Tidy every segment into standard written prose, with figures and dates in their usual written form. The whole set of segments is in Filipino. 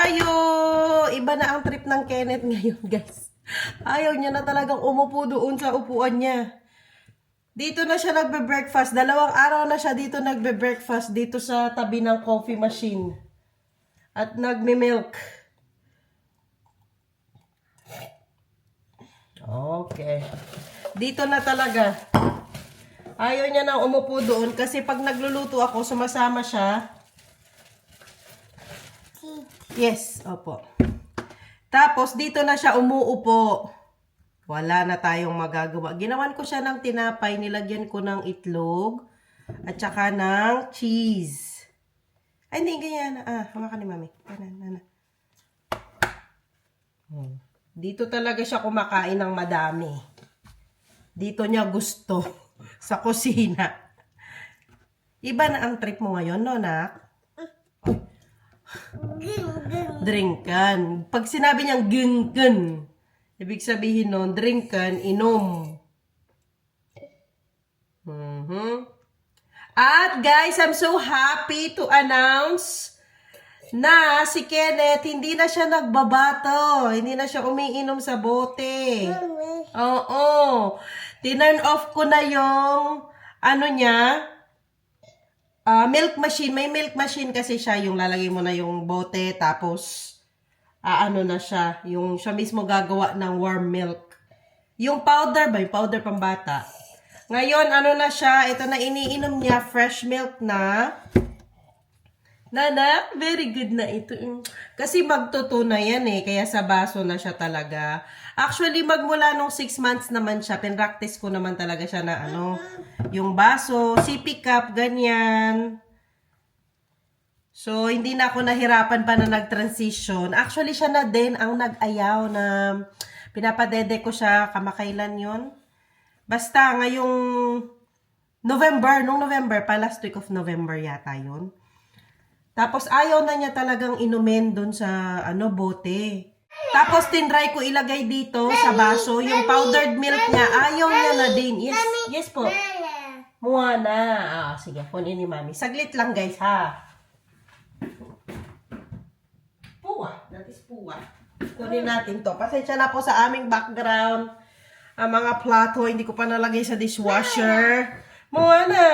tayo! Iba na ang trip ng Kenneth ngayon, guys. Ayaw niya na talagang umupo doon sa upuan niya. Dito na siya nagbe-breakfast. 2 araw na siya dito nagbe-breakfast dito sa tabi ng coffee machine. At nagme-milk. Okay. Dito na talaga. Ayaw niya nang umupo doon kasi pag nagluluto ako, sumasama siya. Yes, opo. Tapos, dito na siya umuupo. Wala na tayong magagawa. Ginawan ko siya ng tinapay, nilagyan ko ng itlog, at saka ng cheese. Ay, hindi, ganyan. Hawakan ni Mami. Dito talaga siya kumakain ng madami. Dito niya gusto. Sa kusina. Iba na ang trip mo ngayon, no, nak? Drinkan. Pag sinabi niyang gingkan, ibig sabihin nun, drinkan, inom. At guys, I'm so happy to announce na si Kenneth, hindi na siya nagbabato. Hindi na siya umiinom sa bote. Oo. Tinurn off ko na yung, milk machine. May milk machine kasi siya, yung lalagay mo na yung bote, tapos, na siya, yung siya mismo gagawa ng warm milk. Yung powder ba, yung powder pambata. Ngayon, na siya, ito na iniinom niya, fresh milk na. Nana, very good na ito. Kasi magtuto na yan kaya sa baso na siya talaga. Actually, magmula nung 6 months naman siya, pinractice ko naman talaga siya na yung baso, sippy cup, ganyan. So, hindi na ako nahirapan pa na nag-transition. Actually, siya na din ang nag-ayaw na pinapadede ko siya, kamakailan yon. Basta ngayong nung November pa, last week of November yata yon. Tapos, ayaw na niya talagang inumin dun sa, bote. Tapos, tinry ko ilagay dito sa baso. Yung powdered milk niya, ayaw niya na din. Yes, yes po. Muha na. Sige, kunin ni Mami. Saglit lang, guys, ha. Puwa. That is puwa. Kunin natin to. Pasensya na po sa aming background. Ang mga plato, hindi ko pa nalagay sa dishwasher. Muha na.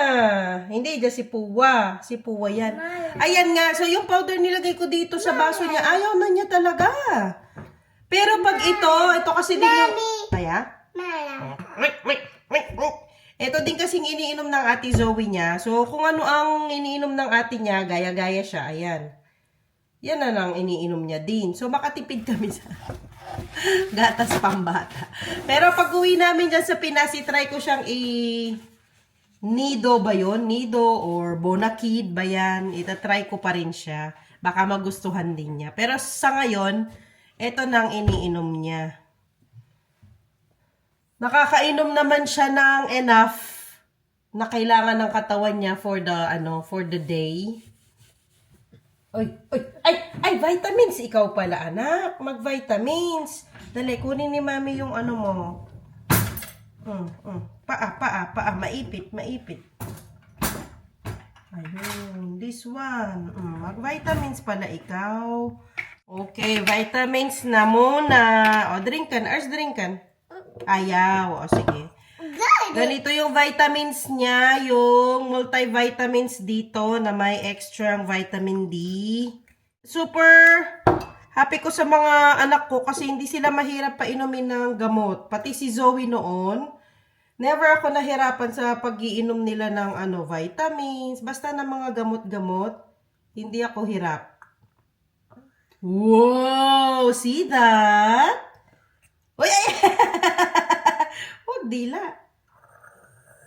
Hindi, dyan si Puwa. Si Puwa yan. Ayan nga. So, yung powder nilagay ko dito sa baso niya, ayaw na niya talaga. Pero pag ito kasi din yung... Kaya? Ito din kasing iniinom ng ate Zoe niya. So, kung ano ang iniinom ng ate niya, gaya-gaya siya. Ayan. Yan na lang iniinom niya din. So, makatipid kami sa gatas pambata. Pero pag uwi namin dyan sa Pinas, try ko siyang Nido ba yun? Nido or Bonakid ba yan? Itatry ko pa rin siya. Baka magustuhan din niya. Pero sa ngayon, ito nang iniinom niya. Nakakainom naman siya ng enough na kailangan ng katawan niya for the day. Ay, vitamins. Ikaw pala, anak. Mag-vitamins. Dali, kunin ni Mami yung mo. Paa. Maipit. Ayun. This one. Mag-vitamins pala ikaw. Okay, vitamins na muna. Drinkan. Ars, drinkan. Ayaw. Sige. Ganito yung vitamins niya. Yung multivitamins dito na may extra vitamin D. Super happy ko sa mga anak ko kasi hindi sila mahirap pa inumin ng gamot. Pati si Zoe noon. Never ako nahirapan sa pag-iinom nila ng vitamins. Basta ng mga gamot-gamot. Hindi ako hirap. Wow! See that? Uy! Oh, dila.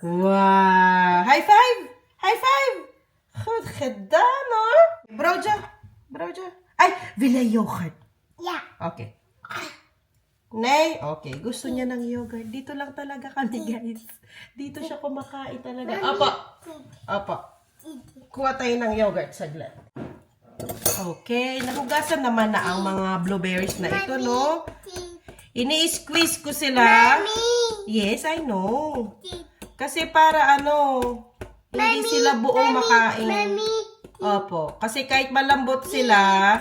Wow! High five! High five! Goed gedaan, hoor. Broodje. Ay, wil jij yoghurt? Yeah. Okay. Nay, okay. Gusto niya ng yogurt. Dito lang talaga kami, guys. Dito siya kumakain talaga. Apa. Kuha tayo ng yogurt saglit. Okay. Nahugasan naman na ang mga blueberries na ito, no? Ini-squeeze ko sila. Yes, I know. Kasi para hindi sila buong makain. Opo. Kasi kahit malambot sila,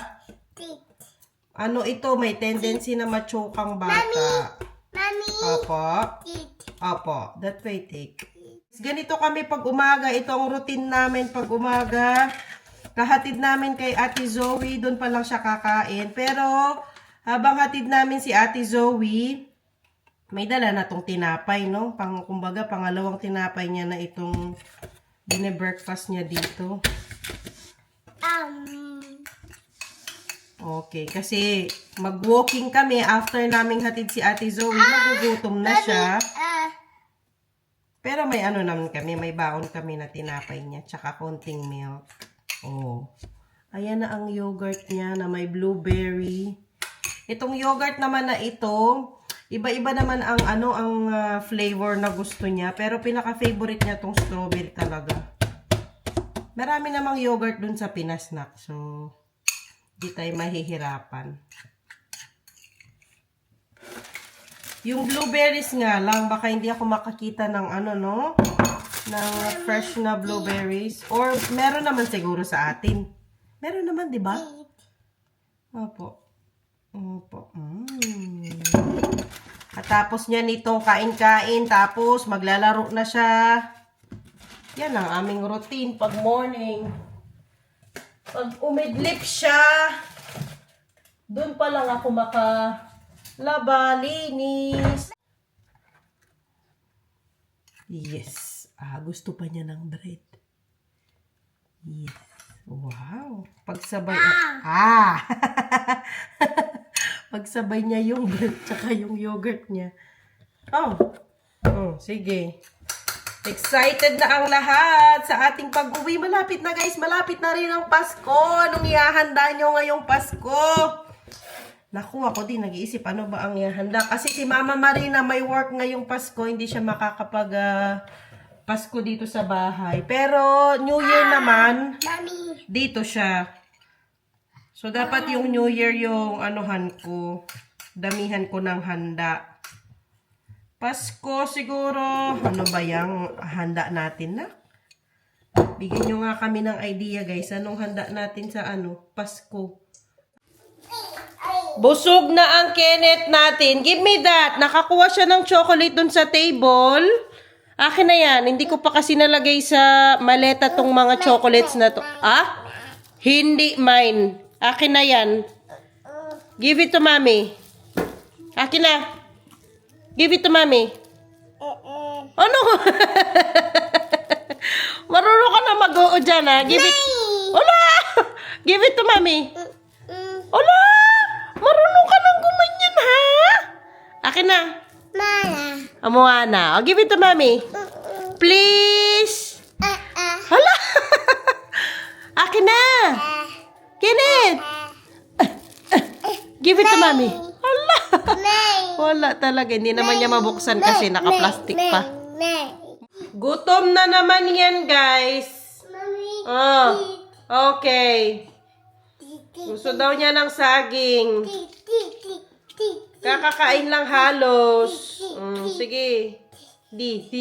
Ano ito, may tendency na ma-choke ang bata. Mommy. Opo. Opo. That way, take. Ganito kami pag umaga. Ito ang routine namin pag umaga. Kahatid namin kay Ate Zoe. Doon pa lang siya kakain. Pero, habang hatid namin si Ate Zoe, may dala na tong tinapay, no? Kumbaga, pangalawang tinapay niya na itong bine-breakfast niya dito. Okay, kasi mag-walking kami after naming hatid si Ate Zoe, nagugutom na siya. Pero may ano naman kami, may baon kami na tinapay niya, tsaka konting milk. Oh. Ayan na ang yogurt niya na may blueberry. Itong yogurt naman na ito, iba-iba naman ang flavor na gusto niya, pero pinaka-favorite niya tong strawberry talaga. Marami namang yogurt dun sa Pinasnack, so di tayo mahihirapan. Yung blueberries nga lang, baka hindi ako makakita ng ng fresh na blueberries. Or meron naman siguro sa atin. Meron naman, di ba? Opo. Opo. At tapos niya nitong kain-kain, tapos maglalaro na siya. Yan ang aming routine pag morning. Pag umidlip siya, doon pa lang ako makalaba, linis. Yes. Gusto pa niya ng bread. Yes. Wow. Pagsabay. Pagsabay niya yung bread tsaka yung yogurt niya. Sige. Excited na ang lahat sa ating pag-uwi. Malapit na guys, malapit na rin ang Pasko. Anong ihahanda nyo ngayong Pasko? Naku, ako din nag-iisip ano ba ang ihahanda. Kasi si Mama Marina may work ngayong Pasko. Hindi siya makakapag Pasko dito sa bahay. Pero New Year naman, dito siya. So dapat yung New Year yung damihan ko ng handa. Pasko siguro, ano ba yung handa natin na? Bigyan nyo nga kami ng idea guys, anong handa natin sa Pasko. Busog na ang Kenneth natin. Give me that. Nakakuha siya ng chocolate dun sa table. Akin na yan. Hindi ko pa kasi nalagay sa maleta tong mga chocolates na to. Hindi mine. Akin na yan. Give it to mommy. Akin na. Give it to mommy. Ano? Marunong ka na mag-oo dyan, ha? Give it. Ola! Give it to mommy. Ola! Marunong ka nang gumanyan, ha? Akin na. Amuha na. Give it to mommy. Please. Hala! Akin na. Kenneth. Give it to mommy. Hala! Wala talaga. Hindi naman niya mabuksan kasi naka-plastic pa. Gutom na naman yan, guys. Okay. Gusto daw niya ng saging. Kakakain lang halos. Sige. Dito.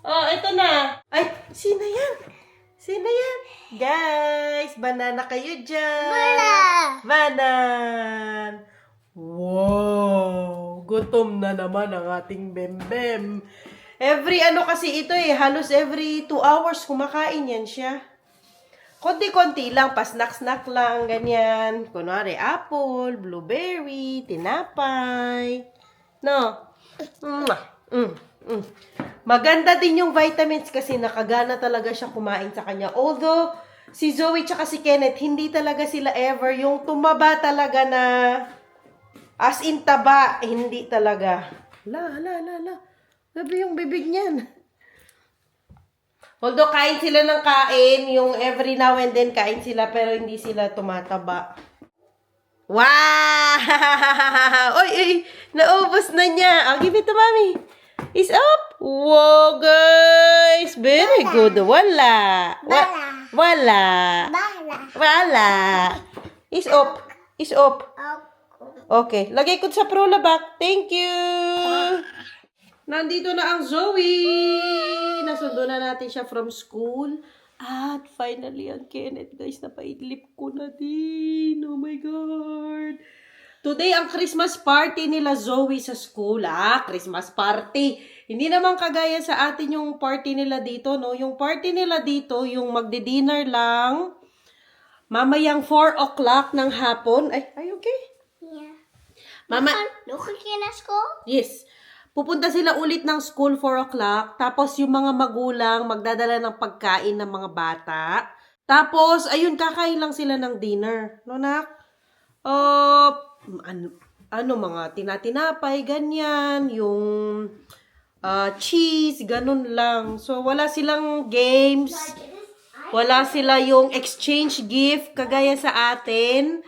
Ito na. Ay, sino yan? Guys, banana kayo dyan. Banan. Wow. Gutom na naman ang ating bembem. Every kasi ito halos every 2 hours kumakain yan siya. Konti-konti lang, pa-snack-snack lang, ganyan. Kunwari, apple, blueberry, tinapay. No? Maganda din yung vitamins kasi nakagana talaga siya kumain sa kanya. Although, si Zoe tsaka si Kenneth, hindi talaga sila ever yung tumaba talaga na as in taba. Hindi talaga. Sabi yung bibig niyan. Although kain sila ng kain, yung every now and then kain sila pero hindi sila tumataba. Wow! Oy, naubos na niya. Give it to mommy. It's up. Wow, guys. Very good. Wala. It's up. Okay. Lagay ko sa Prula back. Thank you. Nandito na ang Zoe. Nasundo na natin siya from school. At finally, ang Kenneth, guys, napaidlip ko na din. Oh my God. Today, ang Christmas party nila Zoe sa school. Christmas party. Hindi naman kagaya sa atin yung party nila dito, no? Yung party nila dito, yung magdi-dinner lang. Mamayang 4 o'clock ng hapon. Ay, okay? Yeah. Mama, Nakikinas ko? yes. Pupunta sila ulit ng school 4 o'clock. Tapos yung mga magulang magdadala ng pagkain ng mga bata. Tapos, ayun, kakain lang sila ng dinner. No, nak? Mga tinatinapay, ganyan. Yung cheese, ganun lang. So, wala silang games. Wala sila yung exchange gift, kagaya sa atin.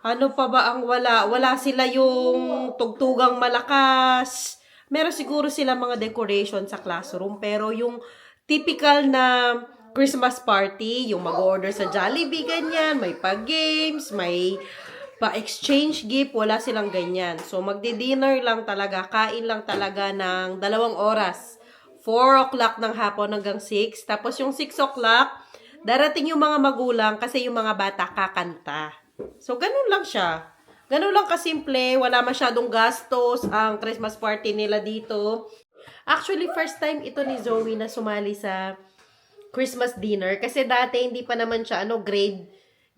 Ano pa ba ang wala? Wala sila yung tugtugang malakas. Meron siguro sila mga decoration sa classroom, pero yung typical na Christmas party, yung mag-order sa Jollibee, ganyan, may pa-games, may pa-exchange gift, wala silang ganyan. So, magdi-dinner lang talaga, kain lang talaga ng 2 oras. 4 o'clock ng hapon hanggang 6. Tapos yung 6 o'clock, darating yung mga magulang kasi yung mga bata kakanta. So, ganun lang siya. Ganun lang kasimple, wala masyadong gastos ang Christmas party nila dito. Actually, first time ito ni Zoe na sumali sa Christmas dinner. Kasi dati, hindi pa naman siya, grade.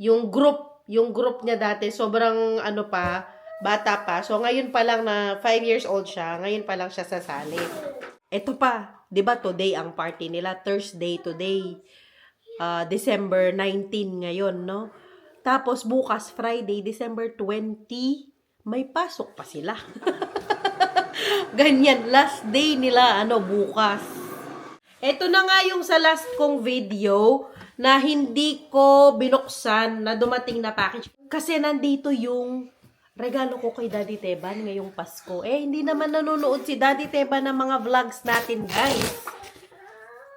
Yung group niya dati, sobrang, bata pa. So, ngayon pa lang na 5 years old siya, ngayon pa lang siya sasali. Ito pa, di ba today ang party nila? Thursday today. December 19 ngayon, no? Tapos bukas, Friday, December 20, may pasok pa sila. Ganyan, last day nila, bukas. Ito na nga yung sa last kong video na hindi ko binuksan na dumating na package. Kasi nandito yung regalo ko kay Daddy Teban ngayong Pasko. Hindi naman nanonood si Daddy Teban ng mga vlogs natin, guys.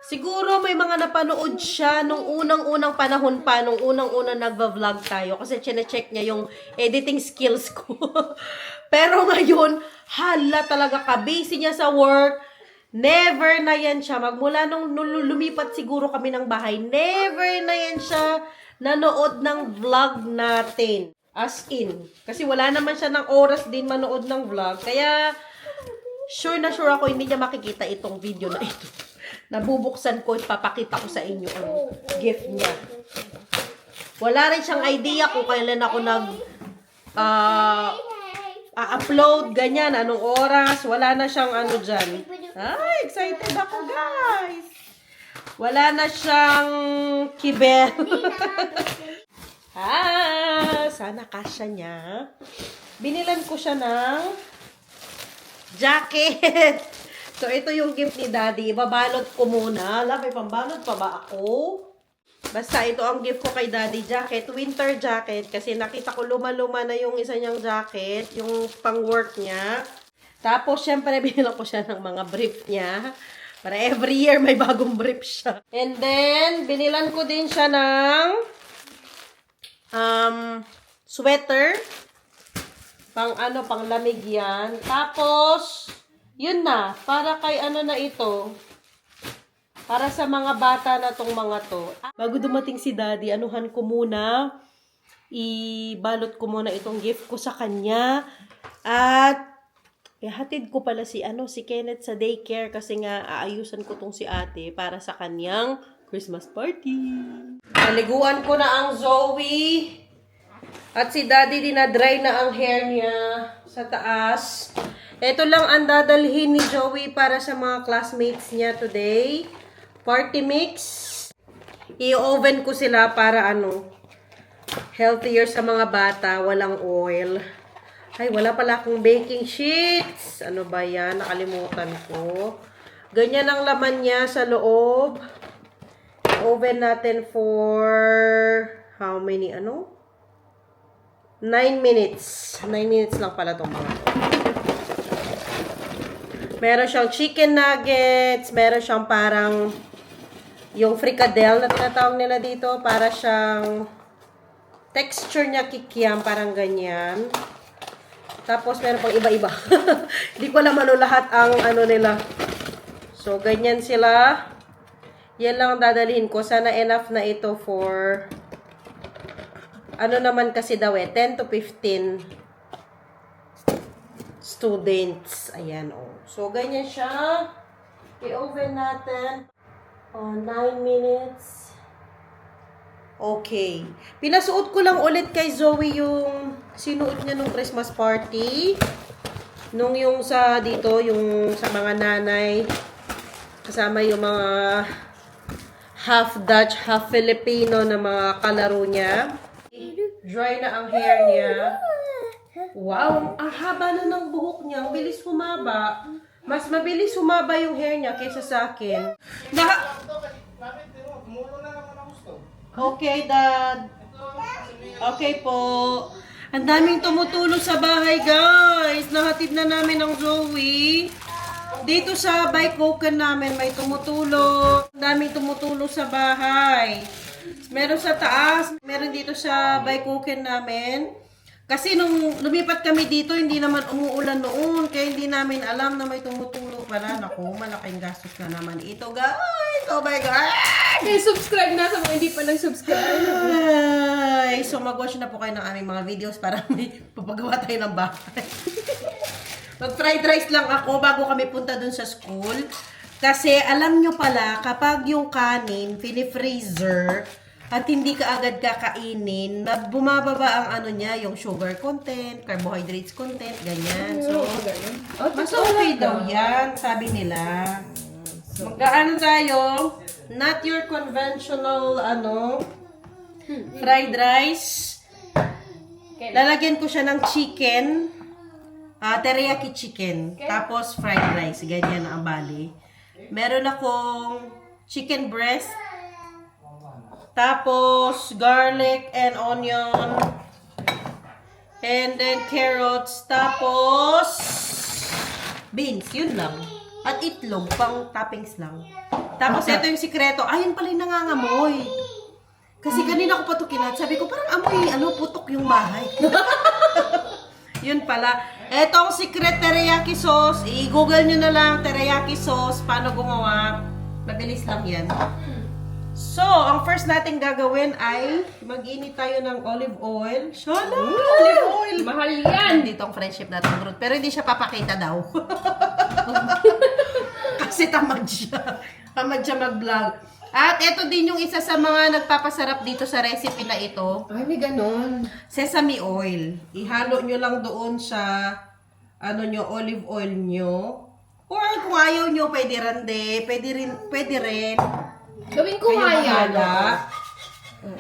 Siguro may mga napanood siya nung unang-unang panahon pa, nung unang-unang nagva-vlog tayo. Kasi chine-check niya yung editing skills ko. Pero ngayon, hala talaga ka-busy niya sa work. Never na yan siya. Magmula nung lumipat siguro kami ng bahay, never na yan siya nanood ng vlog natin. As in. Kasi wala naman siya ng oras din manood ng vlog. Kaya, sure na sure ako hindi niya makikita itong video na ito. Nabubuksan ko at papakita ko sa inyo ang gift niya. Wala rin siyang idea kung kailan ako upload, ganyan, anong oras. Wala na siyang dyan. Excited ako, guys. Wala na siyang kibel. Sana kasya niya. Binilan ko siya ng jacket. So, ito yung gift ni Daddy. Babalot ko muna. May pambalot pa ba ako? Basta ito ang gift ko kay Daddy. Jacket. Winter jacket. Kasi nakita ko luma-luma na yung isa niyang jacket. Yung pang-work niya. Tapos, syempre, binilang ko siya ng mga brief niya. Para every year may bagong brief siya. And then, binilan ko din siya ng sweater. Pang lamig yan. Tapos, yun na, para kay na ito, para sa mga bata na tong mga to. Bago dumating si Daddy, anuhan ko muna, ibalot ko muna itong gift ko sa kanya, at hatid ko pala si Kenneth sa daycare kasi nga aayusan ko tong si ate para sa kanyang Christmas party. Naliguan ko na ang Zoe, at si Daddy dinadry na ang hair niya sa taas. Ito lang ang dadalhin ni Joey para sa mga classmates niya today. Party mix. I-oven ko sila para healthier sa mga bata, walang oil. Ay, wala pala akong baking sheets. Ano ba yan? Nakalimutan ko. Ganyan ang laman niya sa loob. Oven natin for how many, 9 minutes. 9 minutes lang pala itong mga to. Meron siyang chicken nuggets, meron siyang parang yung fricadelle na tinatawag nila dito, para siyang texture niya kikiam, parang ganyan. Tapos meron pang iba-iba. Hindi ko alam lahat ang nila. So, ganyan sila. Yan lang ang dadalhin ko. Sana enough na ito for, ano naman kasi daw 10 to 15 students. Ayan, oh. So, ganyan siya. I-oven natin. 9 minutes. Okay. Pinasuot ko lang ulit kay Zoe yung sinuot niya nung Christmas party. Nung yung sa dito, yung sa mga nanay. Kasama yung mga half Dutch, half Filipino na mga kalaro niya. Dry na ang hair niya. Wow, ang haba na ng buhok niya. Ang bilis humaba. Mas mabilis humaba yung hair niya kaysa sa akin. Okay, Dad. Okay po. Ang daming tumutulong sa bahay, guys. Nahatid na namin ang Zoe. Dito sa Bikoken namin may tumutulong. Ang daming tumutulong sa bahay. Meron sa taas, meron dito sa Bikoken namin. Kasi nung lumipat kami dito, hindi naman umuulan noon. Kaya hindi namin alam na may tumutulong pala. Naku, malaking gastos na naman ito, guys. Oh my God! Kaya subscribe na sa mga hindi pa nag-subscribe. Ay, so mag-watch na po kayo ng aming mga videos para may papagawa tayo ng bahay. Mag-fried rice lang ako bago kami punta dun sa school. Kasi alam nyo pala, kapag yung kanin, fini-freezer, at hindi ka agad kakainin, bumababa ang ano niya, yung sugar content, carbohydrates content, ganyan. So, mas okay daw yan, sabi nila. Mag-ano tayo, not your conventional, fried rice. Lalagyan ko siya ng chicken. Teriyaki chicken. Tapos fried rice. Ganyan ang bali. Meron akong chicken breast. Tapos garlic and onion. And then carrots. Tapos beans. Yun lang. At itlog. Pang toppings lang. Tapos ito yung sikreto. Ayun pala yung nangangamoy. Kasi kanina ko pa ito kinat. Sabi ko parang amoy, putok yung bahay. Yun pala. Etong secret teriyaki sauce, i-google nyo na lang teriyaki sauce, paano gumawa. Mabilis lang yan. So, ang first natin gagawin ay mag-init tayo ng olive oil. Shala! Olive oil! Mahal yan. Dito ang friendship natin, Ruth. Pero hindi siya papakita daw. Kasi tamad siya. Tamad siya mag-vlog. At ito din yung isa sa mga nagpapasarap dito sa recipe na ito. Ay, may ganon. Sesame oil. Ihalo nyo lang doon sa olive oil nyo. Or kung ayaw nyo, pwede rin. Gawin ko Kayo nga yan. bahala.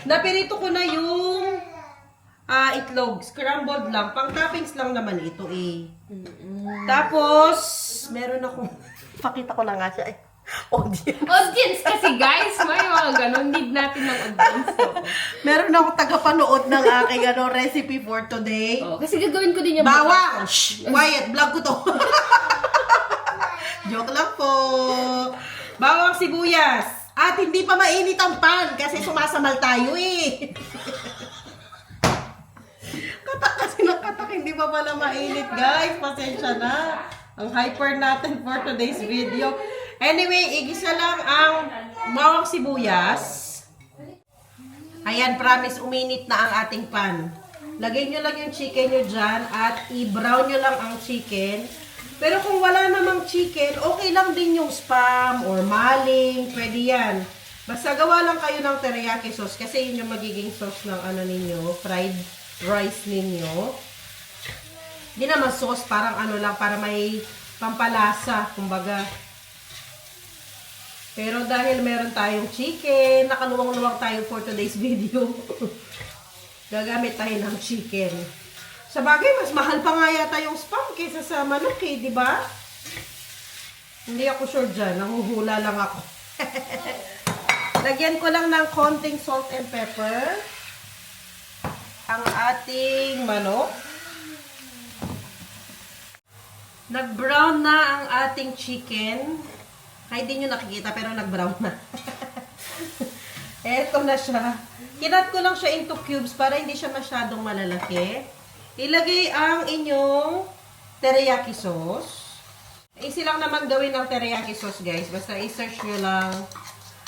Napirito ko na yung itlog. Scrambled lang. Pang toppings lang naman ito eh. Tapos, meron akong, pakita ko na nga siya eh. Audience. Audience kasi guys, may mga ganon. Need natin ng audience. Meron akong tagapanood ng aking recipe for today. Oh, kasi gagawin ko din yung Bawang! Shh! Quiet! Vlog ko to. Joke lang po. Bawang sibuyas. At hindi pa mainit ang pan kasi sumasamal tayo eh. Katak kasi nakatak, hindi pa pala mainit guys. Pasensya na. Ang hyper natin for today's video. Anyway, igisa lang ang bawang sibuyas. Ayan, promise, uminit na ang ating pan. Lagay nyo lang yung chicken nyo dyan at i-brown nyo lang ang chicken. Pero kung wala namang chicken, okay lang din yung spam or maling. Pwede yan. Basta gawa lang kayo ng teriyaki sauce kasi yun yung magiging sauce ng ninyo, fried rice ninyo. Hindi naman sauce, parang lang, para may pampalasa, kumbaga. Pero dahil meron tayong chicken, nakaluwang-luwang tayo for today's video. Gagamit tayo ng chicken. Sa bagay, mas mahal pa nga yata yung spam kaysa sa manok eh, di ba? Hindi ako sure dyan. Nanguhula lang ako. Lagyan ko lang ng konting salt and pepper ang ating manok. Nag-brown na ang ating chicken. Ay, di nyo nakikita pero nag-brown na. Eto na siya. Kinat ko lang siya into cubes para hindi siya masyadong malalaki. Ilagay ang inyong teriyaki sauce. Easy lang naman gawin ng teriyaki sauce, guys. Basta i-search nyo lang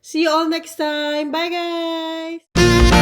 See you all next time. Bye, guys!